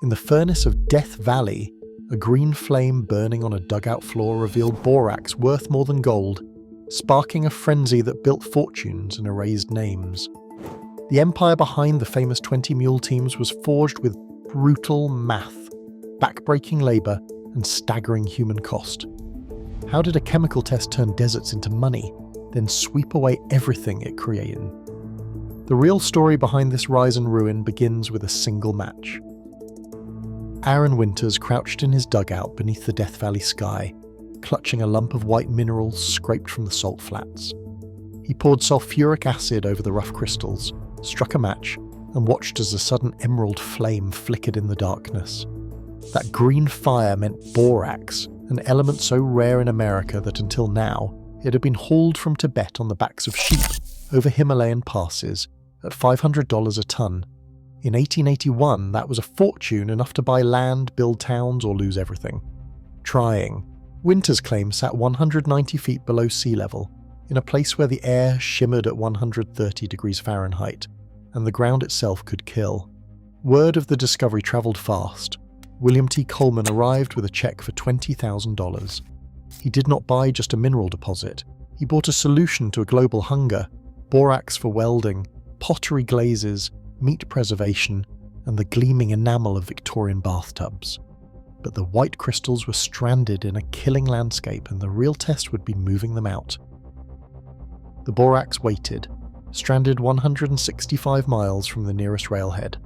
In the furnace of Death Valley, a green flame burning on a dugout floor revealed borax worth more than gold, sparking a frenzy that built fortunes and erased names. The empire behind the famous 20 mule teams was forged with brutal math, backbreaking labour, and staggering human cost. How did a chemical test turn deserts into money, then sweep away everything it created? The real story behind this rise and ruin begins with a single match. Aaron Winters crouched in his dugout beneath the Death Valley sky, clutching a lump of white minerals scraped from the salt flats. He poured sulfuric acid over the rough crystals, struck a match, and watched as a sudden emerald flame flickered in the darkness. That green fire meant borax, an element so rare in America that until now it had been hauled from Tibet on the backs of sheep over Himalayan passes at $500 a ton. In 1881, that was a fortune, enough to buy land, build towns, or lose everything. Trying, Winters' claim sat 190 feet below sea level, in a place where the air shimmered at 130 degrees Fahrenheit, and the ground itself could kill. Word of the discovery travelled fast. William T. Coleman arrived with a check for $20,000. He did not buy just a mineral deposit. He bought a solution to a global hunger: borax for welding, pottery glazes, meat preservation, and the gleaming enamel of Victorian bathtubs. But the white crystals were stranded in a killing landscape, and the real test would be moving them out. The borax waited, stranded 165 miles from the nearest railhead.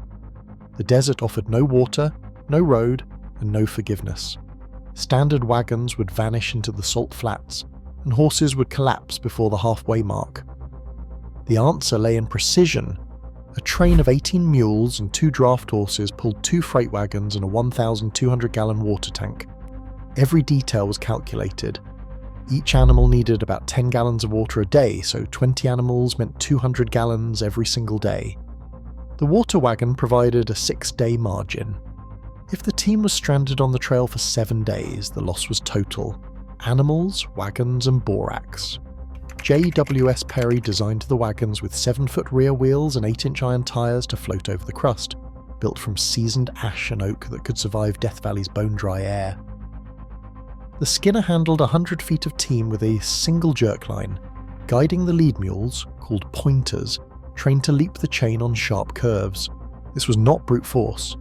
The desert offered no water, no road, and no forgiveness. Standard wagons would vanish into the salt flats, and horses would collapse before the halfway mark. The answer lay in precision. A train of 18 mules and 2 draft horses pulled 2 freight wagons and a 1,200-gallon water tank. Every detail was calculated. Each animal needed about 10 gallons of water a day, so 20 animals meant 200 gallons every single day. The water wagon provided a 6-day margin. If the team was stranded on the trail for 7 days, the loss was total: animals, wagons, and borax. J.W.S. Perry designed the wagons with 7-foot rear wheels and 8-inch iron tyres to float over the crust, built from seasoned ash and oak that could survive Death Valley's bone-dry air. The Skinner handled 100 feet of team with a single jerk line, guiding the lead mules, called pointers, trained to leap the chain on sharp curves. This was not brute force.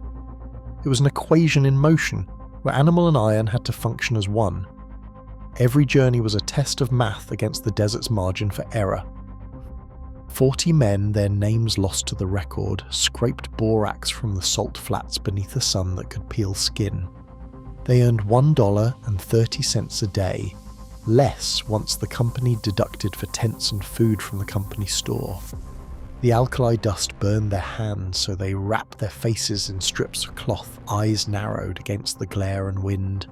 It was an equation in motion, where animal and iron had to function as one. Every journey was a test of math against the desert's margin for error. 40 men, their names lost to the record, scraped borax from the salt flats beneath a sun that could peel skin. They earned $1.30 a day, less once the company deducted for tents and food from the company store. The alkali dust burned their hands, so they wrapped their faces in strips of cloth, eyes narrowed against the glare and wind.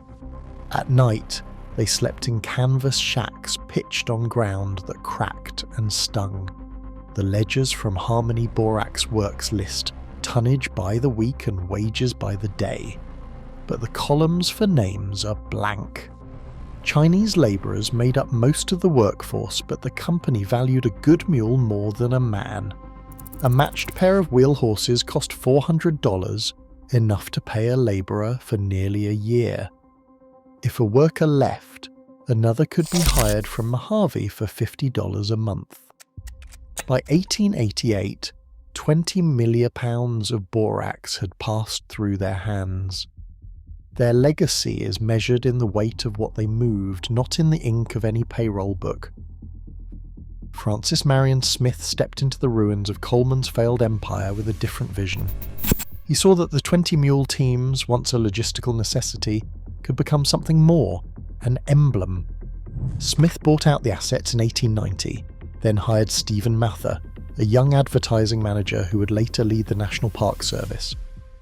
At night, they slept in canvas shacks pitched on ground that cracked and stung. The ledgers from Harmony Borax Works list tonnage by the week and wages by the day, but the columns for names are blank. Chinese labourers made up most of the workforce, but the company valued a good mule more than a man. A matched pair of wheel horses cost $400, enough to pay a labourer for nearly a year. If a worker left, another could be hired from Mojave for $50 a month. By 1888, 20 million pounds of borax had passed through their hands. Their legacy is measured in the weight of what they moved, not in the ink of any payroll book. Francis Marion Smith stepped into the ruins of Coleman's failed empire with a different vision. He saw that the 20 mule teams, once a logistical necessity, could become something more, an emblem. Smith bought out the assets in 1890, then hired Stephen Mather, a young advertising manager who would later lead the National Park Service.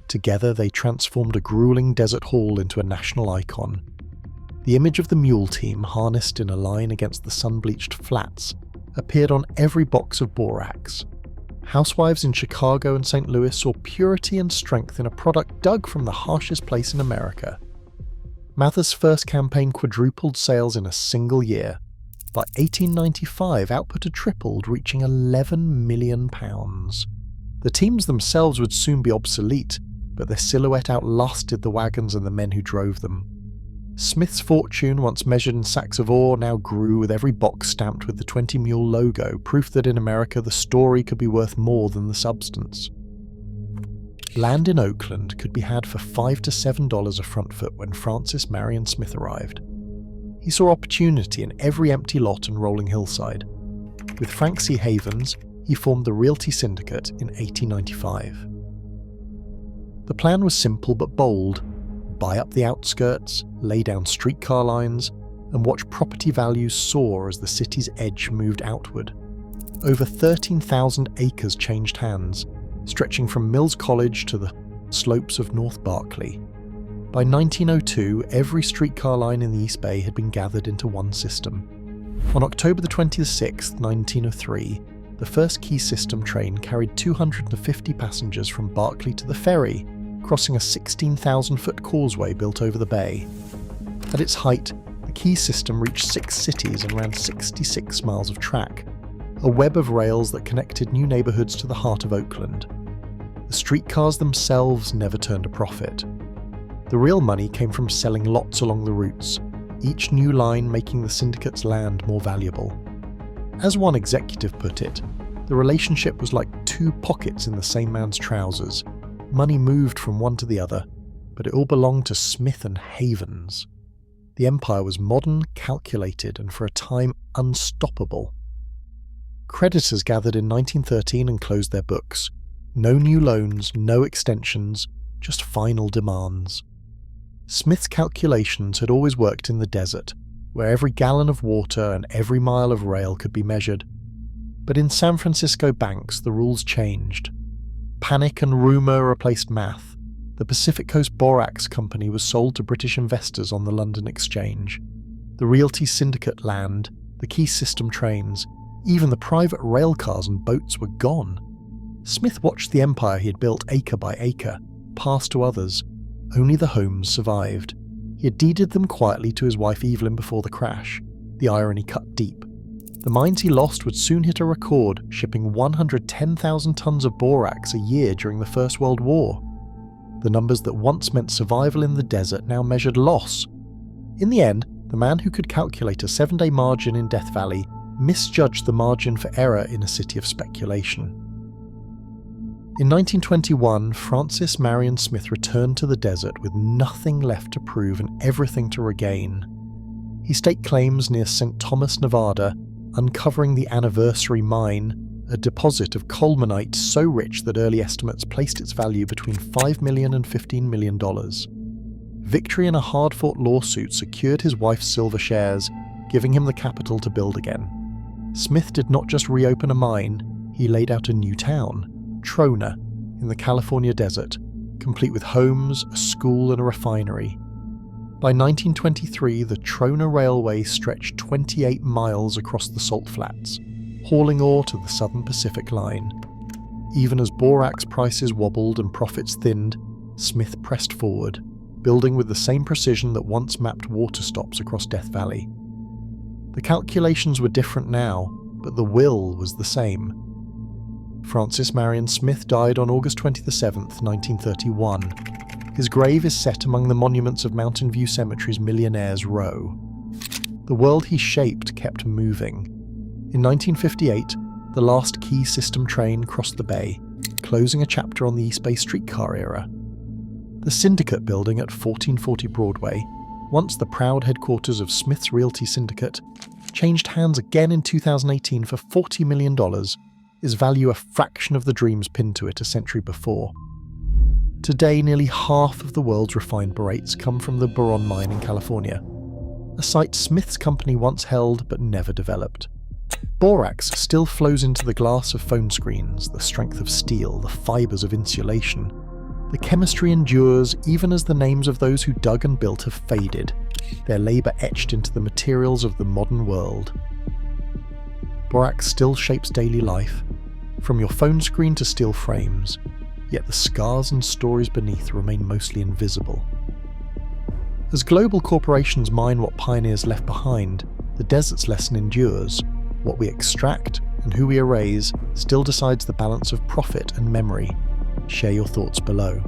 Together they transformed a grueling desert haul into a national icon. The image of the mule team, harnessed in a line against the sun-bleached flats, appeared on every box of borax. Housewives in Chicago and St. Louis saw purity and strength in a product dug from the harshest place in America. Mather's first campaign quadrupled sales in a single year. By 1895, output had tripled, reaching £11 million. The teams themselves would soon be obsolete, but their silhouette outlasted the wagons and the men who drove them. Smith's fortune, once measured in sacks of ore, now grew with every box stamped with the 20 Mule logo, proof that in America the story could be worth more than the substance. Land in Oakland could be had for $5 to $7 a front foot when Francis Marion Smith arrived. He saw opportunity in every empty lot and rolling hillside. With Frank C. Havens, he formed the Realty Syndicate in 1895. The plan was simple but bold: buy up the outskirts, lay down streetcar lines, and watch property values soar as the city's edge moved outward. Over 13,000 acres changed hands, stretching from Mills College to the slopes of North Berkeley. By 1902, every streetcar line in the East Bay had been gathered into one system. On October 26, 1903, the first Key System train carried 250 passengers from Berkeley to the ferry, crossing a 16,000-foot causeway built over the bay. At its height, the Key System reached 6 cities and ran 66 miles of track, a web of rails that connected new neighborhoods to the heart of Oakland. The streetcars themselves never turned a profit. The real money came from selling lots along the routes, each new line making the syndicate's land more valuable. As one executive put it, the relationship was like two pockets in the same man's trousers. Money moved from one to the other, but it all belonged to Smith and Havens. The empire was modern, calculated, and for a time unstoppable. Creditors gathered in 1913 and closed their books. No new loans, no extensions, just final demands. Smith's calculations had always worked in the desert, where every gallon of water and every mile of rail could be measured. But in San Francisco banks, the rules changed. Panic and rumour replaced math. The Pacific Coast Borax Company was sold to British investors on the London Exchange. The Realty Syndicate land, the Key System trains, even the private rail cars and boats were gone. Smith watched the empire he had built acre by acre pass to others. Only the homes survived. He had deeded them quietly to his wife Evelyn before the crash. The irony cut deep. The mines he lost would soon hit a record, shipping 110,000 tons of borax a year during the First World War. The numbers that once meant survival in the desert now measured loss. In the end, the man who could calculate a 7-day margin in Death Valley misjudged the margin for error in a city of speculation. In 1921, Francis Marion Smith returned to the desert with nothing left to prove and everything to regain. He staked claims near St. Thomas, Nevada, uncovering the Anniversary Mine, a deposit of colemanite so rich that early estimates placed its value between $5 million and $15 million. Victory in a hard-fought lawsuit secured his wife's silver shares, giving him the capital to build again. Smith did not just reopen a mine, he laid out a new town, Trona, in the California desert, complete with homes, a school, and a refinery. By 1923, the Trona Railway stretched 28 miles across the salt flats, hauling ore to the Southern Pacific Line. Even as borax prices wobbled and profits thinned, Smith pressed forward, building with the same precision that once mapped water stops across Death Valley. The calculations were different now, but the will was the same. Francis Marion Smith died on August 27, 1931. His grave is set among the monuments of Mountain View Cemetery's Millionaires Row. The world he shaped kept moving. In 1958, the last Key System train crossed the bay, closing a chapter on the East Bay streetcar era. The Syndicate building at 1440 Broadway, once the proud headquarters of Smith's Realty Syndicate, changed hands again in 2018 for $40 million, its value a fraction of the dreams pinned to it a century before. Today, nearly half of the world's refined borates come from the Boron mine in California, a site Smith's company once held but never developed. Borax still flows into the glass of phone screens, the strength of steel, the fibres of insulation. The chemistry endures even as the names of those who dug and built have faded, their labour etched into the materials of the modern world. Borax still shapes daily life, from your phone screen to steel frames, yet the scars and stories beneath remain mostly invisible. As global corporations mine what pioneers left behind, the desert's lesson endures. What we extract and who we erase still decides the balance of profit and memory. Share your thoughts below.